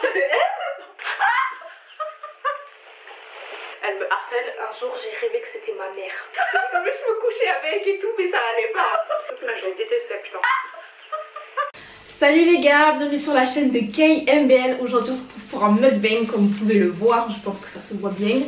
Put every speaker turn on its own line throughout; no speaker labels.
Elle me harcèle. Un jour j'ai rêvé que c'était ma mère. Je me couchais avec et tout, mais ça allait pas. Je les détestais, putain.
Salut les gars, bienvenue sur la chaîne de KMBL. Aujourd'hui on se retrouve pour un mukbang comme vous pouvez le voir, je pense que ça se voit bien.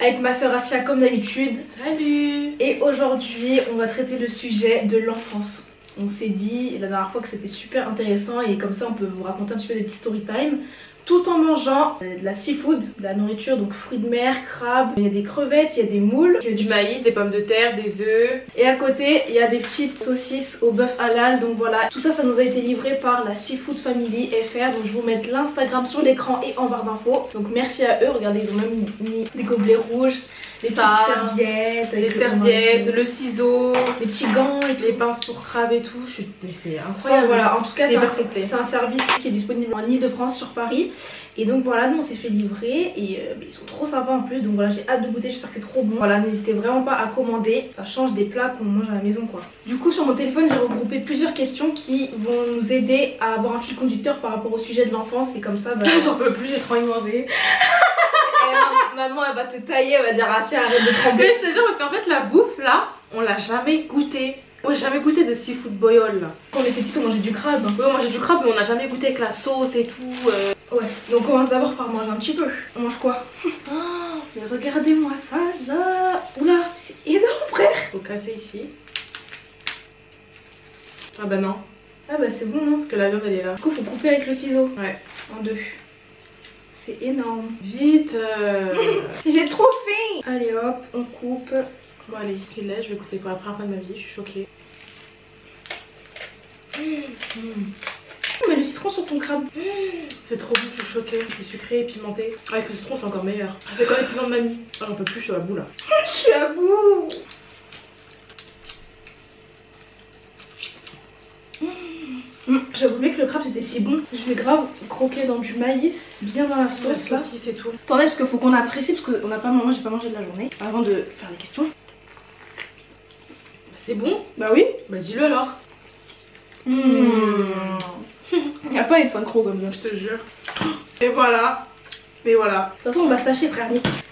Avec ma soeur Asia comme d'habitude.
Salut.
Et aujourd'hui on va traiter le sujet de l'enfance. On s'est dit la dernière fois que c'était super intéressant et comme ça on peut vous raconter un petit peu des petits story time. Tout en mangeant de la seafood, de la nourriture, donc fruits de mer, crabes, il y a des crevettes, il y a des moules,
Du maïs, des pommes de terre, des œufs.
et à côté il y a des petites saucisses au bœuf halal. Donc voilà, tout ça, ça nous a été livré par la Seafood Family FR. Donc je vous mets l'Instagram sur l'écran et en barre d'infos. Donc merci à eux, regardez ils ont même mis des gobelets rouges, des petites serviettes,
les serviettes, le ciseau,
les petits gants et
les pinces pour crabes et tout. C'est incroyable.
Voilà, en tout cas
c'est
c'est un service qui est disponible en Ile-de-France sur Paris. Et donc voilà, nous on s'est fait livrer et ils sont trop sympas en plus. Donc voilà, j'ai hâte de goûter, j'espère que c'est trop bon. Voilà, n'hésitez vraiment pas à commander, ça change des plats qu'on mange à la maison quoi. Du coup sur mon téléphone j'ai regroupé plusieurs questions qui vont nous aider à avoir un fil conducteur par rapport au sujet de l'enfance. Et comme ça,
j'en peux plus, j'ai trop envie de manger.
Maman elle va te tailler, elle va dire ah si arrête de trembler.
Mais je te jure parce qu'en fait la bouffe là, on l'a jamais goûté. Moi j'ai jamais goûté de seafood boil là.
Quand on était petits on mangeait du crabe.
Oui on mangeait du crabe mais on n'a jamais goûté avec la sauce et tout.
Ouais, donc on commence d'abord par manger un petit peu. On mange quoi? Oh, mais regardez-moi ça, oula, c'est énorme frère.
Faut casser ici. Ah bah non.
Ah bah c'est bon non?
Parce que la viande elle est là.
Du coup faut couper avec le ciseau.
Ouais.
En deux. C'est énorme.
Vite.
J'ai trop faim. Allez hop, on coupe.
Bon allez, bismillah, je vais goûter pour la première fois de ma vie, je suis choquée.
Mais le citron sur ton crabe.
C'est trop bon, je suis choquée. C'est sucré et pimenté. Avec le citron c'est encore meilleur. Avec quand même le piment de mamie. Ah j'en peux plus, je suis à bout là.
Je suis à bout. J'avoue que le crabe c'était si bon. Je vais grave croquer dans du maïs, bien dans la sauce là.
Aussi c'est tout.
Attendez parce qu'il faut qu'on apprécie parce qu'on n'a pas mangé, j'ai pas mangé de la journée. Avant de faire les questions.
Bah, c'est bon.
Bah oui.
Bah dis-le alors.
Il n'y a pas à être synchro comme ça.
Je te jure. Et voilà. Et voilà.
De toute façon on va se tâcher frère.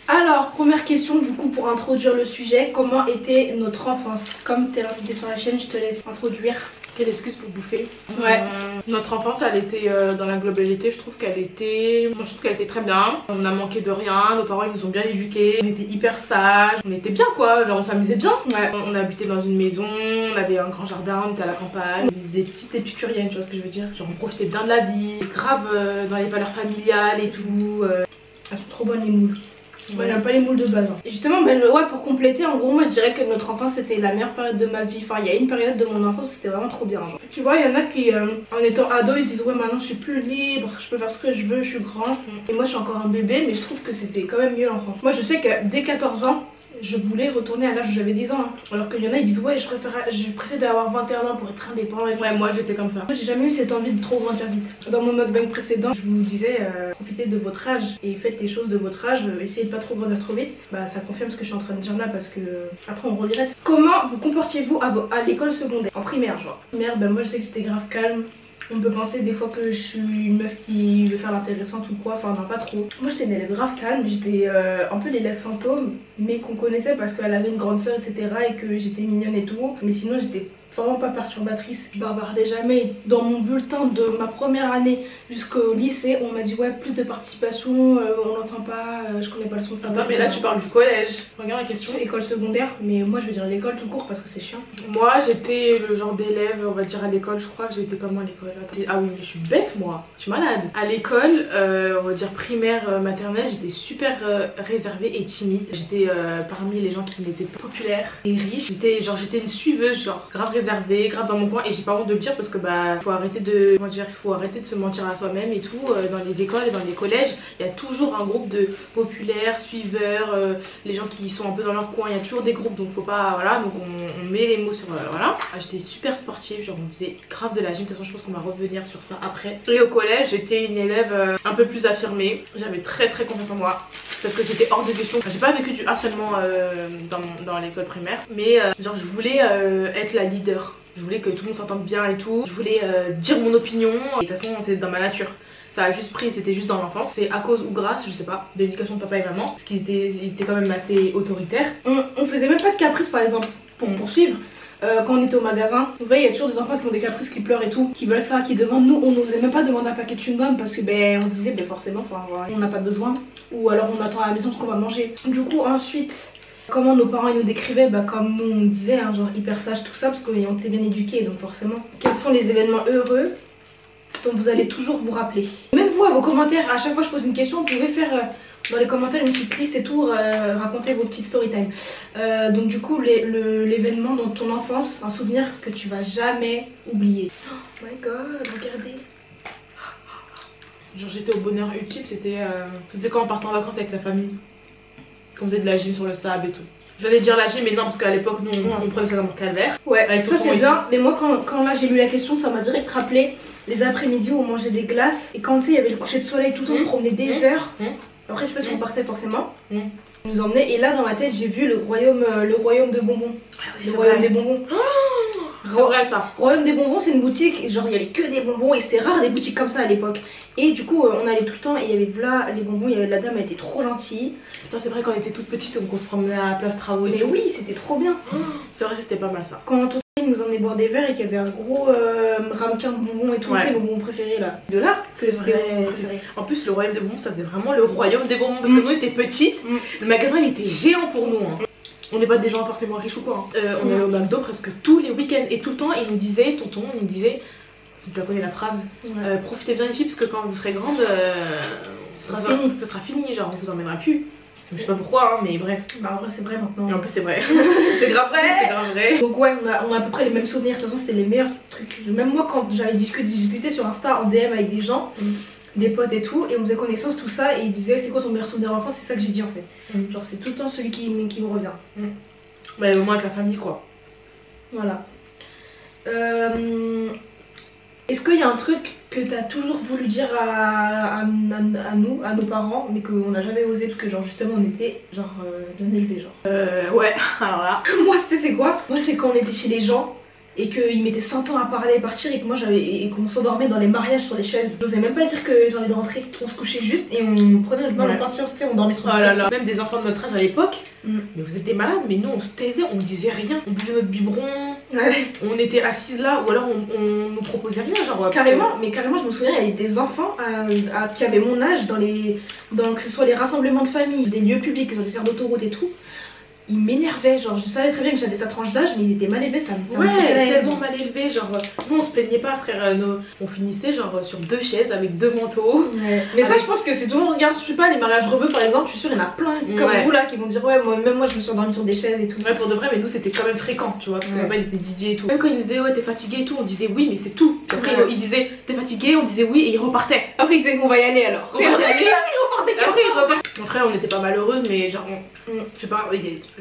Alors première question du coup pour introduire le sujet. Comment était notre enfance? Comme t'es l'invité sur la chaîne, je te laisse introduire.
Quelle excuse pour bouffer.
Ouais.
Notre enfance elle était dans la globalité, je trouve qu'elle était. Moi je trouve qu'elle était très bien. On a manqué de rien, nos parents ils nous ont bien éduqués. On était hyper sages, on était bien quoi, genre on s'amusait bien. Ouais. On habitait dans une maison, on avait un grand jardin, on était à la campagne. Des petites épicuriennes, tu vois ce que je veux dire. Genre on profitait bien de la vie, grave dans les valeurs familiales et tout.
Elles sont trop bonnes les moules. Ouais, j'aime pas les moules de base. Hein. Et justement, ouais, pour compléter, en gros, moi je dirais que notre enfance c'était la meilleure période de ma vie. Enfin, il y a une période de mon enfance où c'était vraiment trop bien. Genre. Tu vois, il y en a qui, en étant ado, ils disent ouais, maintenant je suis plus libre, je peux faire ce que je veux, je suis grand. Et moi je suis encore un bébé, mais je trouve que c'était quand même mieux l'enfance. Moi je sais que dès 14 ans, je voulais retourner à l'âge où j'avais 10 ans. Hein. Alors qu'il y en a, ils disent ouais, je préfère d'avoir 21 ans pour être indépendant. Et
ouais, moi j'étais comme ça.
Moi j'ai jamais eu cette envie de trop grandir vite. Dans mon mukbang précédent, je vous disais profitez de votre âge et faites les choses de votre âge. Essayez de pas trop grandir trop vite. Bah ça confirme ce que je suis en train de dire là parce que après on regrette. Comment vous comportiez-vous à l'école secondaire? En primaire genre. Primaire, bah moi je sais que j'étais grave calme. On peut penser des fois que je suis une meuf qui veut faire l'intéressante ou quoi, enfin non pas trop. Moi j'étais une élève grave calme, j'étais un peu l'élève fantôme, mais qu'on connaissait parce qu'elle avait une grande soeur etc. et que j'étais mignonne et tout. Mais sinon j'étais vraiment pas perturbatrice, je bavardais jamais. Et dans mon bulletin de ma première année jusqu'au lycée, on m'a dit ouais plus de participation, on l'entend pas, je connais pas le son de ça.
Attends mais là tu parles du collège. Regarde la question.
École secondaire, mais moi je veux dire l'école tout court parce que c'est chiant.
Moi j'étais le genre d'élève, on va dire à l'école, je crois que j'étais comment à l'école? Ah oui mais je suis bête moi, je suis malade. À l'école, on va dire primaire, maternelle, j'étais super réservée et timide. J'étais parmi les gens qui n'étaient pas populaires et riches. J'étais une suiveuse, genre grave réservée, grave dans mon coin, et j'ai pas honte de le dire parce que bah faut arrêter de, comment dire, il faut arrêter de se mentir à soi-même et tout. Dans les écoles et dans les collèges, il y a toujours un groupe de populaires, suiveurs, les gens qui sont un peu dans leur coin, il y a toujours des groupes, donc faut pas, voilà, donc on met les mots sur, voilà. J'étais super sportive, genre on faisait grave de la gym, de toute façon je pense qu'on va revenir sur ça après. Et au collège j'étais une élève un peu plus affirmée, j'avais très confiance en moi parce que c'était hors de question. J'ai pas vécu du harcèlement dans l'école primaire, mais genre je voulais être la leader. Je voulais que tout le monde s'entende bien et tout. Je voulais dire mon opinion. Et de toute façon c'est dans ma nature. Ça a juste pris, c'était juste dans l'enfance. C'est à cause ou grâce, je sais pas, de l'éducation de papa et maman, parce qu'ils étaient quand même assez autoritaires.
On faisait même pas de caprices par exemple, pour poursuivre. Quand on était au magasin, vous voyez, il y a toujours des enfants qui ont des caprices, qui pleurent et tout, qui veulent ça, qui demandent. Nous, on n'osait même pas demander un paquet de chewing-gum parce que on disait forcément, on n'a pas besoin, ou alors on attend à la maison ce qu'on va manger. Du coup, ensuite, comment nos parents ils nous décrivaient, comme nous on disait, hein, genre hyper sage tout ça, parce qu'on était bien éduqués, donc forcément. Quels sont les événements heureux dont vous allez toujours vous rappeler? Même vous, à vos commentaires, à chaque fois que je pose une question, vous pouvez faire dans les commentaires une petite liste et tout, raconter vos petites story time. Donc du coup, l'événement dans ton enfance, un souvenir que tu vas jamais oublier. Oh my god, regardez.
Genre j'étais au bonheur ultime, c'était quand on partait en vacances avec la famille. On faisait de la gym sur le sable et tout. J'allais dire la gym, mais non, parce qu'à l'époque, nous, on prenait ça dans mon calvaire.
Ouais, avec ça c'est bien. Mais moi, quand là j'ai lu la question, ça m'a direct rappelé les après-midi où on mangeait des glaces. Et quand tu sais, il y avait le coucher de soleil, tout on se promenait des heures. Après, je sais pas si on partait forcément. On nous emmenait. Et là, dans ma tête, j'ai vu le royaume de bonbons.
Ah oui,
le royaume des bonbons.
Vrai ça.
Royaume des bonbons, c'est une boutique, genre il y avait que des bonbons et c'était rare des boutiques comme ça à l'époque. Et du coup, on allait tout le temps et il y avait là les bonbons, il y avait la dame, elle était trop gentille.
C'est vrai, quand on était toute petite, donc on se promenait à la place Travaux et
mais
tout.
oui, c'était trop bien.
C'est vrai, c'était pas mal ça.
Quand il nous emmenait boire des verres et qu'il y avait un gros ramequin de bonbons et tout, tu sais, nos bonbons préférés là. De là,
c'est vrai. En plus, le royaume des bonbons, ça faisait vraiment le royaume des bonbons parce que nous, on était petites. Le magasin, il était géant pour nous. Hein. On n'est pas des gens forcément riches ou quoi. Hein. On allait au McDo presque tous les week-ends et tout le temps, il nous disait, tonton, il nous disait, si tu la connais la phrase, profitez bien les filles parce que quand vous serez grande, ce sera fini, genre on vous emmènera plus. Je sais pas pourquoi, hein, mais bref.
En vrai, c'est vrai maintenant.
Et en plus, c'est vrai. C'est grave vrai. C'est grave vrai.
Donc, ouais, on a à peu près les mêmes souvenirs. De toute façon, c'était les meilleurs trucs. Même moi, quand j'avais discuté sur Insta en DM avec des gens, des potes et tout, et on faisait connaissance, tout ça, et ils disaient c'est quoi ton meilleur souvenir d'enfance, c'est ça que j'ai dit en fait. Genre, c'est tout le temps celui qui me revient.
Bah, au moins avec la famille, quoi.
Voilà. Est-ce qu'il y a un truc que t'as toujours voulu dire à nous, à nos parents, mais qu'on n'a jamais osé parce que genre justement on était genre bien élevés genre
ouais, alors là.
Moi c'est quoi? Moi c'est quand on était chez les gens et qu'ils mettaient 100 ans à parler et partir et que moi et qu'on s'endormait dans les mariages sur les chaises. J'osais même pas dire que j'ai envie de rentrer. On se couchait juste et on prenait le mal en patience, tu sais, on dormait sur
les chaises. Même des enfants de notre âge à l'époque, mais vous êtes des malades, mais nous on se taisait, on disait rien, on buvait notre biberon, on était assises là ou alors on nous proposait rien genre.
Carrément, mais carrément je me souviens il y avait des enfants qui avaient mon âge dans que ce soit les rassemblements de famille, des lieux publics, sur les aires d'autoroute et tout. Ils m'énervaient, genre je savais très bien que j'avais sa tranche d'âge mais ils étaient mal élevés, ça me
ouais, tellement mal élevés, genre nous on se plaignait pas frère, on finissait genre sur 2 chaises avec 2 manteaux. Mais
ça je pense que c'est tout le monde regarde, je sais pas, les mariages rebeux par exemple, je suis sûre il y en a plein comme vous là qui vont dire ouais même moi je me suis endormie sur des chaises et tout.
Ouais pour de vrai mais nous c'était quand même fréquent tu vois, parce que papa il était DJ et tout. Même quand il nous disait ouais t'es fatigué et tout, on disait oui mais c'est tout. Après il disait t'es fatigué, on disait oui et il repartait.
Après il disait on va y aller alors.
On va y aller. Après il repartait. Après on était pas malheureuses mais genre je sais pas,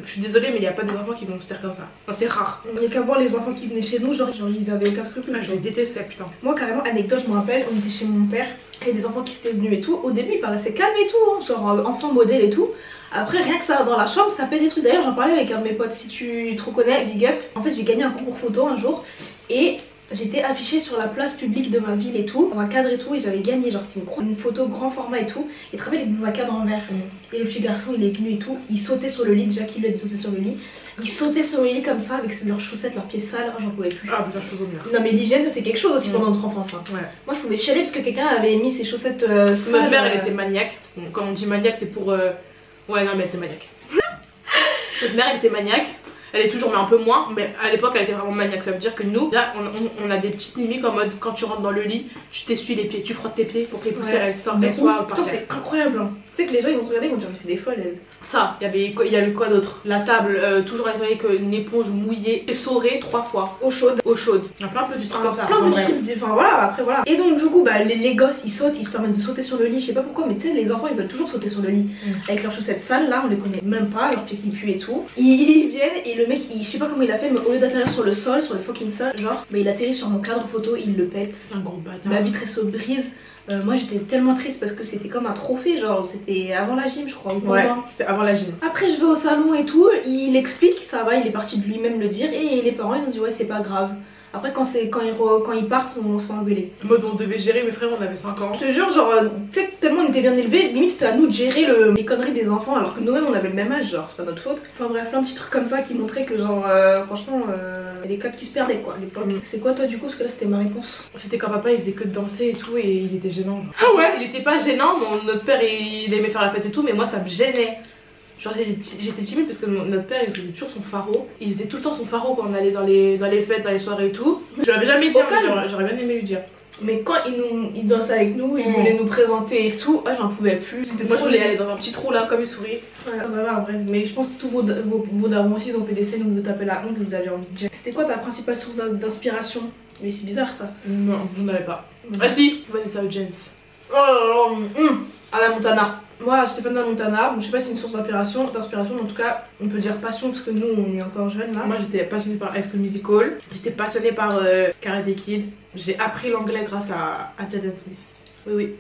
je suis désolée mais il y a pas des enfants qui vont se taire comme ça. Enfin, c'est rare.
Il n'y a qu'à voir les enfants qui venaient chez nous, genre ils avaient aucun scrupule.
Je les détestais putain.
Moi carrément anecdote, je me rappelle, on était chez mon père et des enfants qui s'étaient venus et tout. Au début ils paraissaient calmes et tout, hein, genre enfant modèle et tout. Après rien que ça dans la chambre ça fait des trucs. D'ailleurs j'en parlais avec un de mes potes, si tu te reconnais, big up. En fait j'ai gagné un concours photo un jour et j'étais affichée sur la place publique de ma ville et tout, dans un cadre et tout, et j'avais gagné, genre c'était une photo grand format et tout, et très bien il était dans un cadre en verre. Et le petit garçon il est venu et tout, il sautait sur le lit, déjà qu'il lui a dit sauter sur le lit, ils sautaient sur le lit comme ça avec leurs chaussettes, leurs pieds sales, j'en pouvais plus.
Ah putain je peux vomir.
Non mais l'hygiène c'est quelque chose aussi pendant notre enfance. Hein. Ouais. Moi je pouvais chialer parce que quelqu'un avait mis ses chaussettes sales.
Notre mère elle était maniaque, quand on dit maniaque c'est pour... Ouais non mais elle était maniaque. Notre mère elle était maniaque. Elle est toujours mais un peu moins, mais à l'époque elle était vraiment maniaque. Ça veut dire que nous, là on a des petites mimiques en mode quand tu rentres dans le lit, tu t'essuies les pieds, tu frottes tes pieds pour que les poussières elles sortent et soient par terre.
C'est incroyable hein. Tu sais que les gens ils vont te regarder, ils vont dire mais c'est des folles elles.
Ça, il y avait quoi d'autre? La table, toujours nettoyée avec une éponge mouillée, essorée 3 fois.
Eau chaude.
Eau chaude. Il y a plein de petits trucs comme ça.
Plein de petits trucs, enfin voilà, après voilà. Et donc du coup bah les gosses ils sautent, ils se permettent de sauter sur le lit, je sais pas pourquoi, mais tu sais les enfants ils veulent toujours sauter sur le lit. Avec leurs chaussettes sales là, on les connaît même pas, leurs pieds qui puent et tout. Ils viennent et le mec, je sais pas comment il a fait, mais au lieu d'atterrir sur le sol, sur le fucking sol, genre, mais il atterrit sur mon cadre photo, il le pète.
Un gros bâtard.
La vitre se brise. Moi j'étais tellement triste parce que c'était comme un trophée, genre c'était avant la gym je crois.
Ouais, c'était avant la gym.
Après je vais au salon et tout, il explique, ça va, il est parti de lui-même le dire et les parents ils ont dit ouais c'est pas grave. Après, quand ils partent, on se fait engueuler.
En mode, on devait gérer, mes frères, on avait 5 ans.
Je te jure, genre, tu sais, tellement on était bien élevés, limite c'était à nous de gérer les conneries des enfants, alors que nous-mêmes on avait le même âge, genre, c'est pas notre faute. Enfin bref, plein de petits trucs comme ça qui montraient que, genre, franchement, il y a des codes qui se perdaient quoi à l'époque. C'est quoi toi du coup? Parce que là c'était ma réponse.
C'était quand papa il faisait que de danser et tout, et il était gênant. Genre.
Ah ouais?
Il était pas gênant, notre père il aimait faire la fête et tout, mais moi ça me gênait. Genre j'étais timide parce que notre père il faisait toujours son pharo. Il faisait tout le temps son pharo quand on allait dans les fêtes, dans les soirées et tout. Je l'avais jamais dit, j'aurais bien aimé lui dire.
Mais quand il dansait avec nous, il voulait nous présenter et tout, ah j'en pouvais plus.
Moi je voulais aller dans un petit trou là comme une souris.
Ouais, en vrai, mais je pense que tous vos darons aussi ils ont fait des scènes où vous tapez la honte et vous aviez envie de dire. C'était quoi ta principale source d'inspiration? Mais c'est bizarre ça.
Non, vous n'avez pas. Ah si, Vanessa Hudgens.
Oh là là, Hannah Montana. Moi j'étais fan d'Hannah Montana, bon, je sais pas si c'est une source d'inspiration, mais en tout cas on peut dire passion parce que nous on est encore jeunes là.
Moi j'étais passionnée par High School Musical, j'étais passionnée par Karate Kid, j'ai appris l'anglais grâce à Jaden Smith. Oui.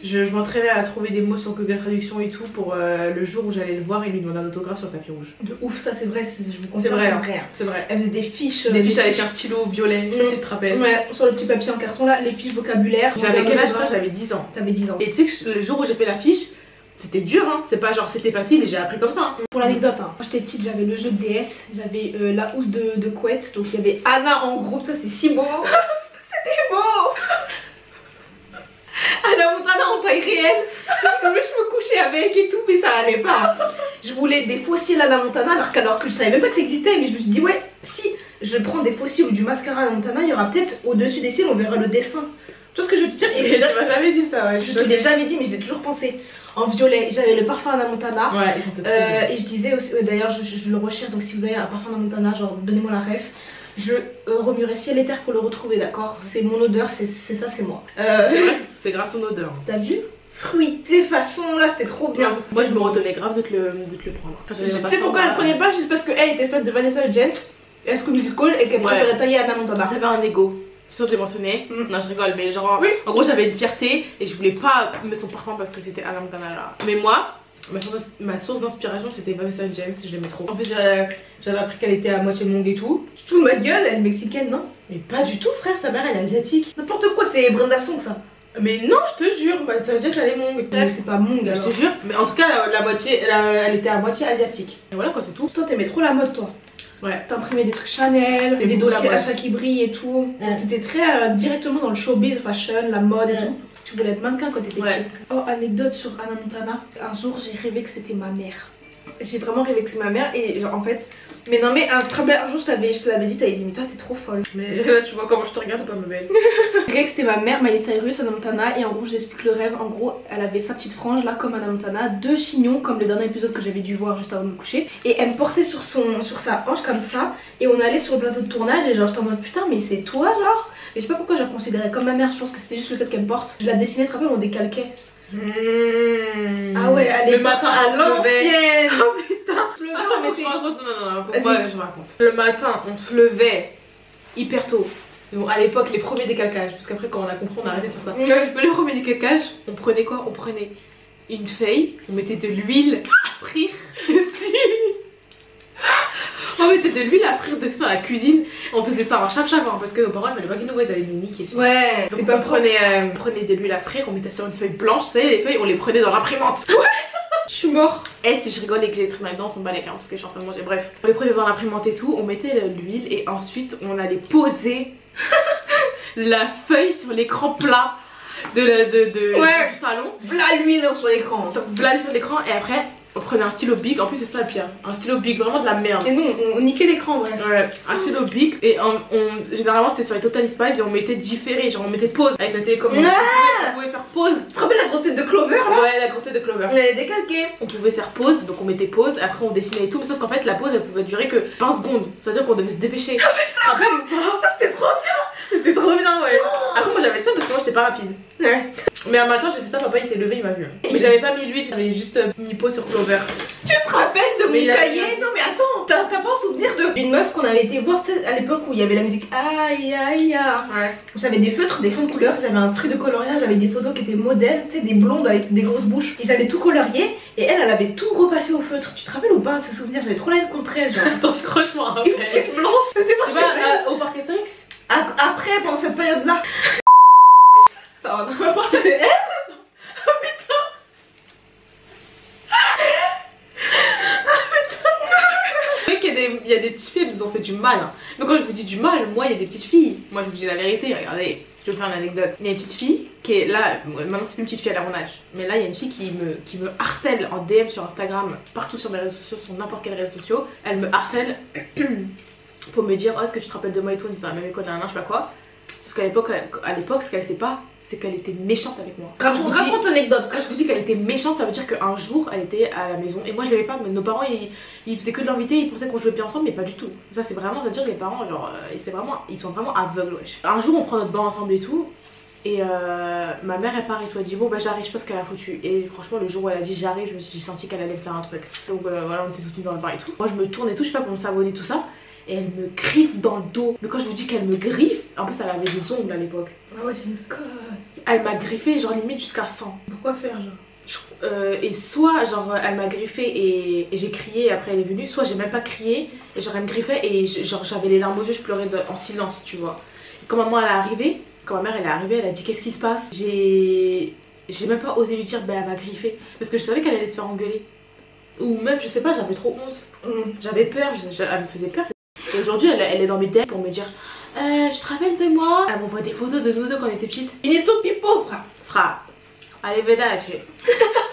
Je m'entraînais à trouver des mots sur Google Traduction et tout pour le jour où j'allais le voir et lui demander un autographe sur le tapis rouge.
De ouf, ça c'est vrai, je vous confirme.
C'est vrai.
Elle faisait des fiches.
Des fiches avec un stylo violet, je sais pas si tu te rappelles.
Ouais, sur le petit papier en carton là, les fiches vocabulaire.
J'avais quel âge? J'avais 10 ans.
T'avais 10 ans.
Et tu sais que le jour où j'ai fait la fiche, c'était dur hein, c'est pas genre c'était facile et j'ai appris comme ça. Hein.
Pour l'anecdote, hein, quand j'étais petite j'avais le jeu de DS, j'avais la housse de couette, donc il y avait Anna en groupe, ça c'est si beau. C'était beau. Hannah Montana en taille réelle. Je me couchais avec et tout, mais ça allait pas. Je voulais des fossiles Hannah Montana alors que je savais même pas que ça existait, mais je me suis dit ouais, si je prends des fossiles ou du mascara Hannah Montana, il y aura peut-être au-dessus des cils, on verra le dessin. Tu vois ce que je veux te dire?
Et tu m'as jamais dit ça, ouais.
Je te l'ai jamais dit, mais je l'ai toujours pensé. En violet, j'avais le parfum Hannah Montana.
Ouais,
et je disais aussi, d'ailleurs, je le recherche, donc si vous avez un parfum Hannah Montana, genre donnez-moi la ref. Je remuerai ciel et terre pour le retrouver, d'accord? C'est mon odeur, c'est ça, c'est moi.
C'est grave ton odeur.
T'as vu? Fruité façon, là c'était trop bien.
Moi je me retenais grave de te le prendre.
Je sais pourquoi elle prenait pas, juste parce qu'elle était faite de Vanessa Hudgens, High School Musical, et qu'elle préférait tailler Hannah Montana.
J'avais un ego. Sûr de les mentionner. Non je rigole, mais genre en gros j'avais une fierté et je voulais pas mettre son parfum parce que c'était Hannah Montana là. Mais moi, ma source d'inspiration c'était Vanessa Hudgens, je l'aimais trop. En plus j'avais appris qu'elle était à moitié longue et tout.
Tu te fous de ma gueule, elle est mexicaine, non?
Mais pas du tout frère, sa mère elle est asiatique.
N'importe quoi, c'est Brenda Song ça.
Mais non, je te jure, Vanessa Hudgens elle est longue.
C'est pas mongue alors.
Je te jure, mais en tout cas la moitié, elle était à moitié asiatique. Et voilà quoi, c'est tout.
Toi t'aimais trop la mode toi.
Ouais.
T'imprimais des trucs Chanel, des dossiers achats qui brillent et tout. T'étais très directement dans le showbiz, fashion, la mode et tout. Tu voulais être mannequin quand t'étais petite. Oh, anecdote sur Hannah Montana. Un jour j'ai rêvé que c'était ma mère. J'ai vraiment rêvé que c'est ma mère et genre en fait. Mais non mais un jour je te l'avais dit, t'avais dit mais toi t'es trop folle.
Mais là tu vois comment je te regarde, t'es pas ma belle.
Je rêvais que c'était ma mère, Miley Cyrus, Hannah Montana, et en gros je t'explique le rêve. En gros elle avait sa petite frange là comme Hannah Montana, 2 chignons comme le dernier épisode que j'avais dû voir juste avant de me coucher. Et elle me portait sur sa hanche comme ça et on allait sur le plateau de tournage et genre j'étais en mode putain mais c'est toi genre. Mais je sais pas pourquoi je la considérais comme ma mère, je pense que c'était juste le fait qu'elle me porte. Je la dessinais, tu te rappelles, on décalquait. Ah ouais, allez,
le matin
à l'ancienne.
Oh putain.
Je me mettais.
Non, pourquoi je me raconte. Le matin, on se levait hyper tôt. Bon, à l'époque, les premiers décalcages, parce qu'après, quand on a compris, on a arrêté de faire ça. Mais les premiers décalcages, on prenait quoi? On prenait une feuille, on mettait de l'huile à frire dessus. On mettait de l'huile à frire dessus dans la cuisine. On faisait ça en chap-chap hein, parce que nos parents ils faisaient pas qu'ils nous voient, ils allaient nous niquer.
Ouais,
donc on prenait de l'huile à frire, on mettait sur une feuille blanche, vous savez, les feuilles on les prenait dans l'imprimante. Ouais. Je suis mort. Et si je rigole et que j'ai écrit ma dent, on s'en bat les parce que je suis en train de manger. Bref, on les prenait dans l'imprimante et tout, on mettait l'huile et ensuite on allait poser la feuille sur l'écran plat du salon.
Là l'huile sur l'écran.
Là sur l'écran et après. On prenait un stylo Bic, en plus c'est ça le pire, un stylo Bic, vraiment de la merde.
Et nous on niquait l'écran ouais.
Ouais, un stylo Bic et généralement c'était sur les Total Spice et on mettait différé, genre on mettait pause avec la télécommande. On pouvait faire pause.
Tu te rappelles la grosse tête de Clover là?
Ouais, la grosse tête de Clover.
On avait décalqué.
On pouvait faire pause, donc on mettait pause, après on dessinait et tout, mais sauf qu'en fait la pause elle pouvait durer que 20 secondes, c'est-à-dire qu'on devait se dépêcher.
Ah mais ça rappelle ou pas? C'était trop bien.
C'était trop bien ouais. Après moi j'avais ça parce que moi j'étais pas rapide.
Ouais.
Mais un matin j'ai fait ça, papa il s'est levé, il m'a vu. Mais j'avais pas mis l'huile, j'avais juste mis pause sur Clover.
Tu te rappelles de mon cahier? Non mais attends, T'as pas un souvenir d'une meuf qu'on avait été voir, tu sais, à l'époque où il y avait la musique aïe aïe aïe.
Ouais.
J'avais des feutres, des fonds de couleur, j'avais un truc de coloriage, j'avais des photos qui étaient modèles, tu sais, des blondes avec des grosses bouches. Et j'avais tout colorié et elle avait tout repassé au feutre. Tu te rappelles ou pas ce souvenir? J'avais trop la haine contre elle, genre.
Attends, je crois que je m'en rappelle.
Une petite blanche, c'était pas chez elle.
Au parc Astérix.
Après, pendant cette période-là. Pardon, c'était elle.
Il y a des petites filles, elles nous ont fait du mal. Hein. Mais quand je vous dis du mal, moi, il y a des petites filles. Moi, je vous dis la vérité. Regardez, je vais vous faire une anecdote. Il y a une petite fille qui est là. Maintenant, c'est plus une petite fille, elle a mon âge. Mais là, il y a une fille qui me harcèle en DM sur Instagram, partout sur mes réseaux sociaux, sur n'importe quel réseau social. Elle me harcèle pour me dire, oh, est-ce que tu te rappelles de moi et tout? On est dans la même école, je sais pas quoi. Sauf qu'à l'époque, ce qu'elle sait pas, c'est qu'elle était méchante avec moi.
Raconte l'anecdote.
Quand je vous dis qu'elle était méchante, ça veut dire qu'un jour elle était à la maison et moi je l'avais pas. Mais nos parents ils faisaient que de l'inviter, ils pensaient qu'on jouait bien ensemble, mais pas du tout. Ça c'est vraiment, ça veut dire que les parents, genre, ils sont vraiment aveugles, wesh. Un jour on prend notre bain ensemble et tout. Et ma mère elle part et tout, elle dit bon bah j'arrive, je sais pas ce qu'elle a foutu. Et franchement le jour où elle a dit j'arrive, j'ai senti qu'elle allait faire un truc. Donc voilà, on était toutes nues dans le bain et tout. Moi je me tourne et tout, je sais pas pour me savonner tout ça. Et elle me griffe dans le dos. Mais quand je vous dis qu'elle me griffe, en plus elle avait des ongles à l'époque.
Ah ouais, c'est une conne.
Elle m'a griffé genre limite jusqu'à 100.
Pourquoi faire genre?
Et soit genre elle m'a griffé et j'ai crié et après elle est venue, soit j'ai même pas crié et genre elle me griffait et genre j'avais les larmes aux yeux, je pleurais en silence, tu vois. Et quand maman elle est arrivée, quand ma mère elle est arrivée, elle a dit qu'est-ce qui se passe. J'ai même pas osé lui dire bah elle m'a griffé parce que je savais qu'elle allait se faire engueuler. Ou même je sais pas, j'avais trop honte. J'avais peur, elle me faisait peur. Et aujourd'hui elle est dans mes DM pour me dire tu te rappelles de moi? Elle m'envoie des photos de nous deux quand on était petites.
Finito pipo frère.
Frère, allez Veda, tu es.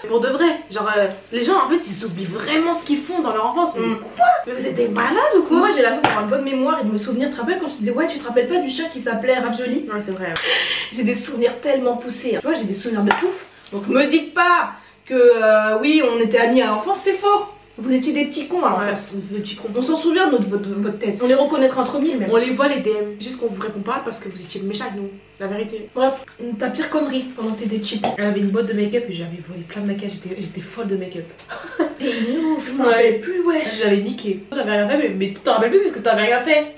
Pour de vrai, genre les gens en fait ils oublient vraiment ce qu'ils font dans leur enfance. Mais quoi? Mais vous êtes des malades ou quoi?
Moi j'ai la chance d'avoir une bonne mémoire et de me souvenir. Tu te rappelles quand je te disais ouais tu te rappelles pas du chat qui s'appelait Ravioli?
Ouais c'est vrai.
J'ai des souvenirs tellement poussés. Tu vois j'ai des souvenirs de ouf. Donc me dites pas que oui on était amis à l'enfance, c'est faux. Vous étiez des petits cons à l'enfance.
Ouais, des petits cons.
On s'en souvient de votre tête. On les reconnaîtra entre mille même.
On les voit les DM. C'est juste qu'on vous répond pas parce que vous étiez méchants avec nous. La vérité.
Bref, ta pire connerie pendant que t'étais petite.
Elle avait une boîte de make-up et j'avais volé plein de maquillage. J'étais folle de make-up.
T'es ouf, je m'en rappelle plus, wesh.
J'avais niqué. J'avais rien fait, mais tu t'en rappelles plus parce que t'avais rien fait.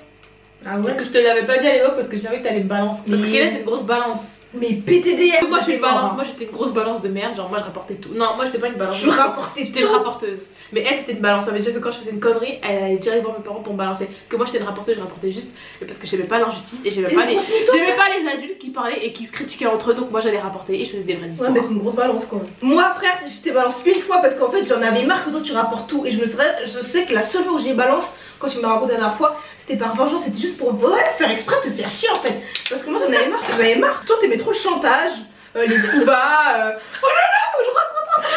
Ah ouais?
Que je te l'avais pas dit à l'époque parce que je savais que t'allais me balancer. Parce que Kéla c'est une grosse balance.
Mais PTDR.
Moi je suis une balance, moi j'étais une grosse balance de merde, genre moi je rapportais tout. Non, moi j'étais pas une balance.
Je rapportais tout.
J'étais une rapporteuse. Mais elle c'était une balance, ça veut dire que quand je faisais une connerie, elle allait direct voir mes parents pour me balancer. Que moi j'étais une rapporteuse, je rapportais juste parce que j'aimais pas l'injustice et j'aimais pas les adultes qui parlaient et qui se critiquaient entre eux, donc moi j'allais rapporter et je faisais des vraies histoires.
Ouais, mais c'est une grosse balance quoi. Moi frère, si je t'ai balance une fois parce qu'en fait j'en avais marre que toi tu rapportes tout et je sais que la seule fois où j'ai balance quand tu m'as raconté la dernière fois, c'était par vengeance, c'était juste pour faire exprès de te faire chier en fait. Parce que moi j'en avais marre, Toi t'aimais trop le chantage, les coups bas, oh là là, faut que je raconte un truc.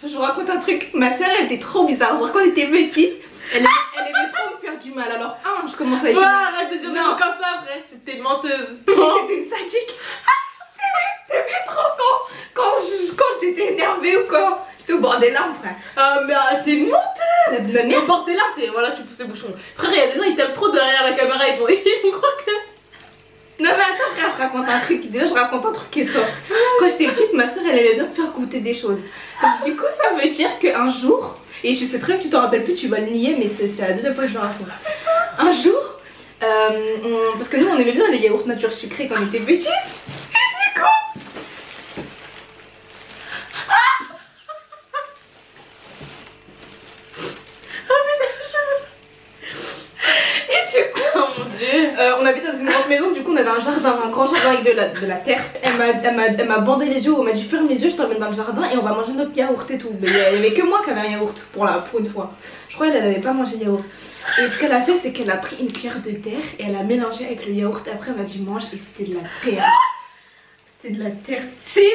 Je vous raconte un truc, ma soeur elle était trop bizarre, genre quand elle était petite, elle aimait trop me faire du mal. Alors je commence à y
arrête de dire non comme ça frère, tu étais une menteuse.
T'étais une sadique. T'aimais trop quand j'étais énervée ou quand j'étais au bord des larmes frère.
Ah mais arrête, t'es une menteuse.
De la merde.
Au bord des larmes, voilà tu pousses les bouchons. Frère il y a des gens ils t'aiment trop derrière la caméra, ils vont croire que...
Non mais attends frère, je raconte un truc, déjà je raconte un truc qui est soft. Quand j'étais petite, ma soeur elle aimait bien me faire goûter des choses. Donc, du coup ça veut dire qu'un jour, et je sais très bien que tu t'en rappelles plus, tu vas le nier mais c'est la deuxième fois que je le raconte. Un jour, parce que nous on aimait bien les yaourts nature sucrés quand on était petits. Et du coup... on habitait dans une grande maison, du coup on avait un jardin, un grand jardin avec de la terre. Elle m'a bandé les yeux, elle m'a dit ferme les yeux, je t'emmène dans le jardin et on va manger notre yaourt et tout. Mais il y avait que moi qui avait un yaourt pour une fois. Je crois qu'elle n'avait pas mangé de yaourt. Et ce qu'elle a fait c'est qu'elle a pris une cuillère de terre et elle a mélangé avec le yaourt et après elle m'a dit mange et c'était de la terre. C'était de la terre. Si.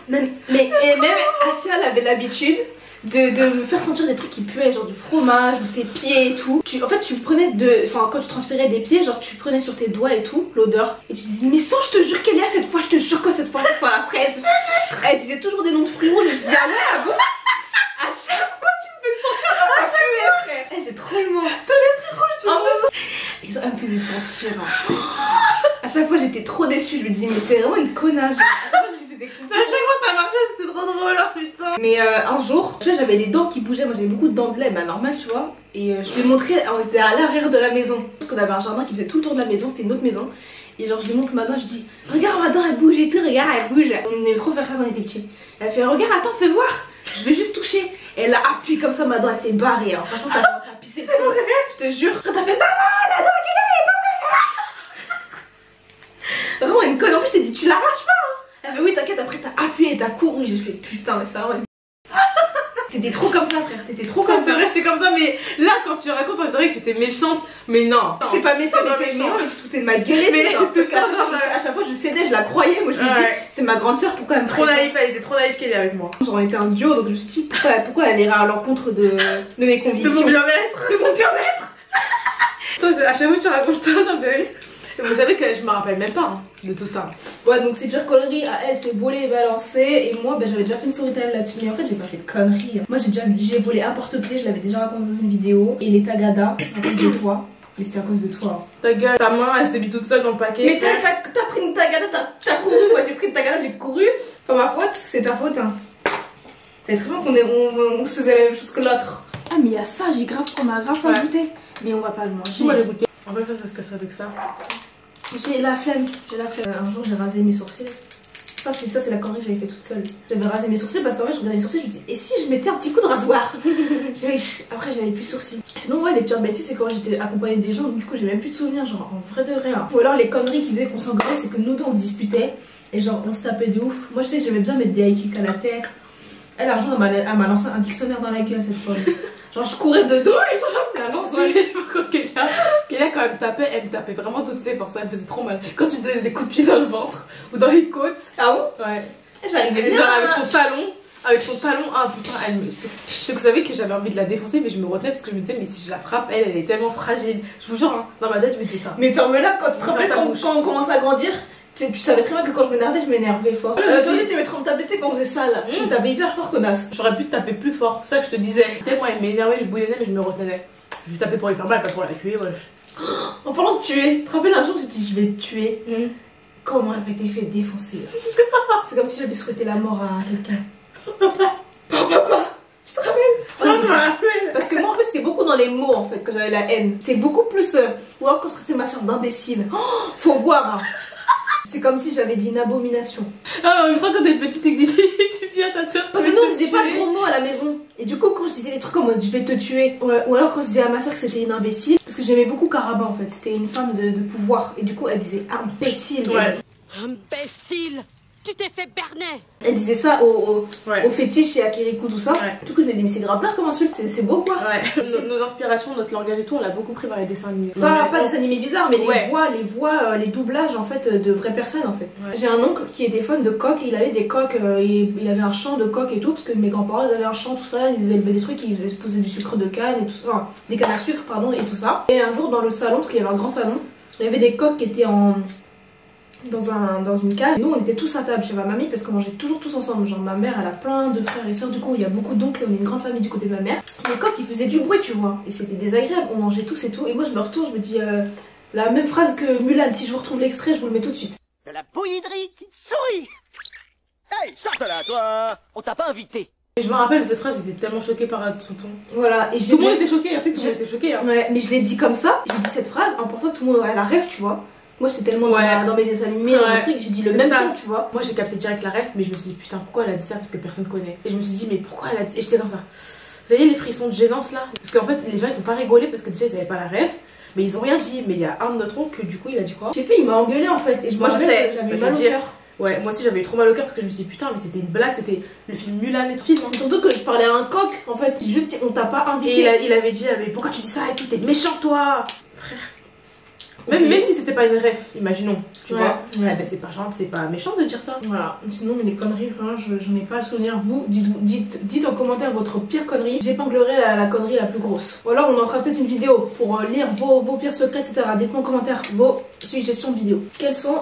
Mais même Asia elle avait l'habitude de me faire sentir des trucs qui puaient, genre du fromage ou ses pieds et tout. En fait tu prenais quand tu transpirais des pieds, genre tu prenais sur tes doigts et tout l'odeur et tu disais mais sans je te jure qu'elle est cette fois, je te jure que cette fois ça sent la fraise. Elle disait toujours des noms de fruits rouges, je me suis dit ah ouais ah bon. À chaque fois tu me fais sentir dans sa frère. J'ai trop le mot. Tous les fruits rouges et genre, elle me faisait sentir à chaque fois j'étais trop déçue, je me dis mais c'est vraiment une connasse. À chaque fois je lui faisais confiance.
À chaque fois ça marchait, c'était trop drôle. drôle, oh putain.
Mais un jour, tu vois, j'avais les dents qui bougeaient. Moi j'avais beaucoup de dents de lait, bah normal, tu vois. Et je lui ai montré, on était à l'arrière de la maison. Parce qu'on avait un jardin qui faisait tout le tour de la maison, c'était une autre maison. Et genre, je lui montre ma dent, je dis regarde ma dent, elle bouge et tout, regarde, elle bouge. On aimait trop faire ça quand on était petits. Elle fait regarde, attends, fais voir. Je vais juste toucher. Et elle a appuyé comme ça, ma dent, elle s'est barrée. Alors, franchement, ça a pissé dessus. Je te jure. Quand t'as fait maman, la dent, elle est tombée. Vraiment, une conne. En plus, je t'ai dit, tu l'arraches pas. Hein. Elle fait oui, t'inquiète, après t'as appuyé et t'as couru. J'ai fait putain, mais ça va. T'étais trop comme ça, frère. T'étais trop comme ça.
C'est vrai, j'étais comme ça, mais là, quand tu racontes, on dirait que j'étais méchante. Mais non.
C'était pas méchant, mais t'étais méchant. Mais tu te foutais de ma gueule. Mais parce qu'à chaque fois, je cédais, je la croyais. Moi, je me dis, c'est ma grande soeur, pourquoi elle me
trop naïve, elle était trop naïve qu'elle est avec moi.
Genre, on était un duo, donc je me suis dit, pourquoi elle irait à l'encontre de mes convictions.
De mon bien-être.
De mon bien-être.
À chaque fois que tu racontes ça, ça me fait rire. Et vous savez que je me rappelle même pas hein, de tout ça.
Ouais, donc ses pires conneries à elle, c'est voler et balancer. Et moi, ben, j'avais déjà fait une story time là-dessus. Mais en fait, j'ai pas fait de conneries. Moi, j'ai volé un porte-clés, je l'avais déjà raconté dans une vidéo. Et les tagada à cause de toi. Mais c'était à cause de toi.
Hein. Ta gueule, ta main, elle s'est mise toute seule dans le paquet.
Mais t'as pris une tagada, t'as couru. Moi, j'ai pris une tagada, j'ai couru. Pas ma faute, c'est ta faute. Hein. C'est très bien qu'on se faisait la même chose que l'autre. Ah, mais il y a ça, on a grave pas goûté. Mais on va pas le manger.
On va le goûter. En fait, ça se casserait avec ça.
J'ai la flemme, Un jour j'ai rasé mes sourcils. Ça c'est la connerie que j'avais fait toute seule. J'avais rasé mes sourcils parce qu'en fait je regardais mes sourcils, je me dis et si je mettais un petit coup de rasoir. Après j'avais plus de sourcils. Sinon ouais les pires bêtises c'est quand j'étais accompagnée des gens, du coup j'ai même plus de souvenirs genre en vrai de rien. Ou alors les conneries qui faisaient qu'on s'engueulait c'est que nous deux on se disputait et genre on se tapait de ouf. Moi je sais que j'aimais bien mettre des high kicks à la terre. Elle un jour elle m'a lancé un dictionnaire dans la gueule cette fois. Genre je courais de dos et je la lance.
Par contre Kélia quand elle me tapait vraiment toutes ses forces, elle me faisait trop mal. Quand tu me donnais des coups de pied dans le ventre ou dans les côtes.
Ah bon?
Ouais.
J'arrivais bien.
Genre avec son talon, ah putain, c'est que vous savez que j'avais envie de la défoncer mais je me retenais parce que je me disais mais si je la frappe, elle est tellement fragile. Je vous jure, hein, dans ma tête je me disais ça.
Mais ferme-la quand tu te rappelles quand on commence à grandir. Tu savais très bien que quand je m'énervais, je m'énervais fort. Toi aussi, t'aimais trop me taper, tu sais, quand on faisait ça là. Tu tapais hyper fort, connasse.
J'aurais pu te taper plus fort, ça je te disais. Tellement elle m'énervait, je bouillonnais, mais je me retenais. Je tapais pour lui faire mal, pas pour la tuer, wesh.
En parlant de tuer, tu te rappelles un jour, j'ai dit je vais te tuer. Comment elle m'a été fait défoncer. C'est comme si j'avais souhaité la mort à quelqu'un. Papa, tu te rappelles?
Je me rappelle.
Parce que moi en fait, c'était beaucoup dans les mots en fait que j'avais la haine. C'est beaucoup plus. Ou alors quand c'était ma soeur d'imbécile. Oh, faut voir, hein. C'est comme si j'avais dit une abomination.
Ah, en même temps, quand t'es petite et que tu dis à ta soeur.
Parce que nous, on disait pas de gros mots à la maison. Et du coup, quand je disais des trucs comme je vais te tuer, ou alors quand je disais à ma soeur que c'était une imbécile, parce que j'aimais beaucoup Caraba en fait, c'était une femme de pouvoir. Et du coup, elle disait imbécile.
Ouais.
Imbécile! Tu t'es fait berner!
Elle disait ça au fétiche et à Kirikou, tout ça.
Ouais.
Du coup, je me dis, mais c'est grave tard comme insulte, c'est beau quoi.
Ouais. Nos inspirations, notre langage et tout, on l'a beaucoup pris dans les dessins animés.
Pas des animés bizarres, mais les voix, les doublages en fait de vraies personnes en fait. Ouais. J'ai un oncle qui était fan de coqs, et il avait des coqs, il avait un champ de coqs et tout, parce que mes grands-parents ils avaient un champ, tout ça, ils élevaient des trucs, ils faisaient poser du sucre de canne et tout ça, enfin, des cannes à sucre, pardon, et tout ça. Et un jour dans le salon, parce qu'il y avait un grand salon, il y avait des coqs qui étaient dans une cage. Nous on était tous à table chez ma mamie parce qu'on mangeait toujours tous ensemble. Genre ma mère elle a plein de frères et soeurs, du coup il y a beaucoup d'oncles, on est une grande famille du côté de ma mère. Les coqs ils faisaient du bruit tu vois et c'était désagréable, on mangeait tous et tout. Et moi je me retourne, je me dis la même phrase que Mulan, si je vous retrouve l'extrait je vous le mets tout de suite.
De la bouilliderie qui te sourit. Hey, sors de là toi. On t'a pas invité.
Et je me rappelle de cette phrase, j'étais tellement choquée par son ton.
Voilà, et
tout le monde était choqué, tu sais que tout le monde était choqué. Hein.
Ouais, mais je l'ai dit comme ça, j'ai dit cette phrase en pensant que tout le monde aurait la rêve tu vois. Moi j'étais tellement dans mes dessins animés, dans le truc, j'ai dit le même ton tu vois.
Moi j'ai capté direct la ref, mais je me suis dit putain pourquoi elle a dit ça parce que personne connaît. Et je me suis dit mais pourquoi elle a dit. Et j'étais comme ça. Vous voyez les frissons de gênance là. Parce qu'en fait les gens ils ont pas rigolé parce que déjà ils avaient pas la ref. Mais ils ont rien dit. Mais il y a un de notre oncle que du coup il a dit quoi.
Je sais plus, il m'a engueulé en fait. Et
moi je sais,
j'avais mal au cœur.
Ouais, moi aussi j'avais eu trop mal au cœur parce que je me suis dit putain mais c'était une blague, c'était le film Mulan et tout.
Surtout que je parlais à un coq en fait, juste on t'a pas invité.
Et il avait dit mais pourquoi tu dis ça et tout, t'es méchant toi. Frère. Même si c'était pas une ref, imaginons, tu vois. Ouais. Ben c'est pas gentil, c'est pas méchant de dire ça.
Voilà. Sinon, les conneries, vraiment, je n'ai pas le souvenir. Vous, dites en commentaire votre pire connerie. J'épinglerai la connerie la plus grosse. Ou alors, on en fera peut-être une vidéo pour lire vos pires secrets, etc. Dites-moi en commentaire vos suggestions de vidéos. Quelles sont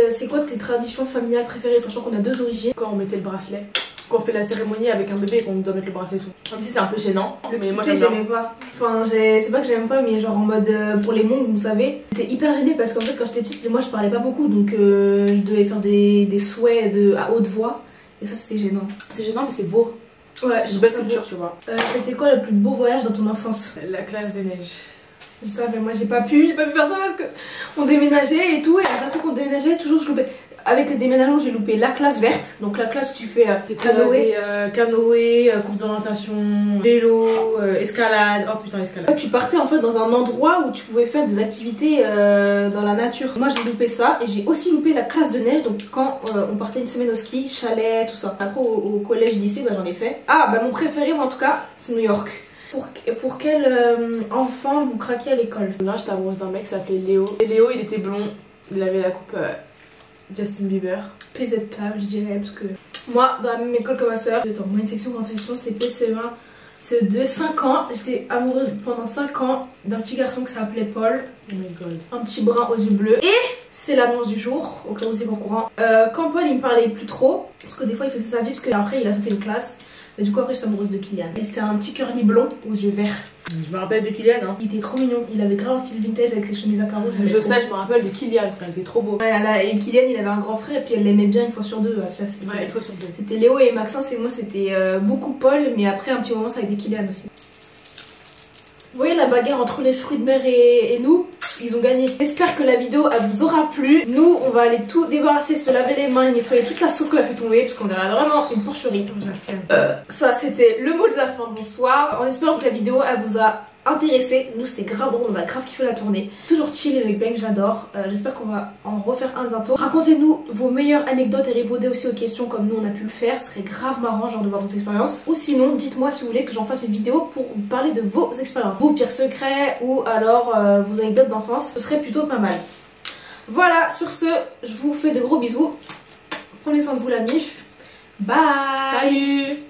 c'est quoi tes traditions familiales préférées, sachant qu'on a deux origines?
Quand on mettait le bracelet. Quand on fait la cérémonie avec un bébé et qu'on doit mettre le bracelet et tout. Même si c'est un peu gênant.
Mais moi j'aimais pas. Enfin, c'est pas que j'aime pas, mais genre en mode pour les mondes, vous savez. J'étais hyper gênée parce qu'en fait, quand j'étais petite, moi je parlais pas beaucoup donc je devais faire des souhaits à haute voix. Et ça c'était gênant.
C'est gênant, mais c'est beau.
Ouais,
C'est une belle culture, tu vois.
C'était quoi le plus beau voyage dans ton enfance?
La classe des neiges.
Je savais, moi j'ai pas pu faire ça parce que on déménageait et tout, et à chaque fois qu'on déménageait, toujours je loupais. Avec le déménagement, j'ai loupé la classe verte, donc la classe où tu fais canoë,
canoë, course d'orientation, vélo, escalade. Oh putain, escalade.
Tu partais en fait dans un endroit où tu pouvais faire des activités dans la nature. Moi j'ai loupé ça, et j'ai aussi loupé la classe de neige, donc quand on partait une semaine au ski, chalet, tout ça. Après au collège, lycée, bah, j'en ai fait. Ah bah mon préféré moi, en tout cas, c'est New York. Pour quel enfant vous craquez à l'école?
Moi j'étais amoureuse d'un mec qui s'appelait Léo. Et Léo il était blond, il avait la coupe Justin Bieber.
PZK je dirais, parce que moi dans la même école que ma soeur, dans moyenne section, grande section, c'est CE1, CE2, 5 ans, j'étais amoureuse pendant 5 ans d'un petit garçon qui s'appelait Paul.
Oh my god.
Un petit brun aux yeux bleus. Et c'est l'annonce du jour, au cas où c'est pas au courant. Quand Paul il me parlait plus trop, parce que des fois il faisait sa vie, parce qu'après il a sauté une classe. Mais du coup après j'étais amoureuse de Kylian. Et c'était un petit curly blond aux yeux verts.
Je me rappelle de Kylian hein.
Il était trop mignon, il avait grave un style vintage avec ses chemises à carreaux.
Je me rappelle de Kylian, frère, il était trop beau.
Ouais, là, et Kylian il avait un grand frère et puis elle l'aimait bien une fois sur deux.
Ouais, une fois sur deux.
C'était Léo et Maxence, et moi c'était beaucoup Paul, mais après un petit moment ça avec des Kylian aussi. Vous voyez la bagarre entre les fruits de mer et nous, ils ont gagné. J'espère que la vidéo elle vous aura plu. Nous on va aller tout débarrasser, se laver les mains et nettoyer toute la sauce qu'on a fait tomber, parce qu'on a vraiment une porcherie. Ça c'était le mot de la fin de bonsoir. En espérant que la vidéo elle vous a intéressé. Nous c'était grave drôle, on a grave kiffé la tournée. Toujours chill avec Ben, j'adore. J'espère qu'on va en refaire un bientôt. Racontez-nous vos meilleures anecdotes et répondez aussi aux questions comme nous on a pu le faire. Ce serait grave marrant genre de voir vos expériences. Ou sinon dites-moi si vous voulez que j'en fasse une vidéo pour vous parler de vos expériences, vos pires secrets ou alors vos anecdotes d'enfance. Ce serait plutôt pas mal. Voilà, sur ce je vous fais de gros bisous. Prenez soin de vous la mif. Bye.
Salut.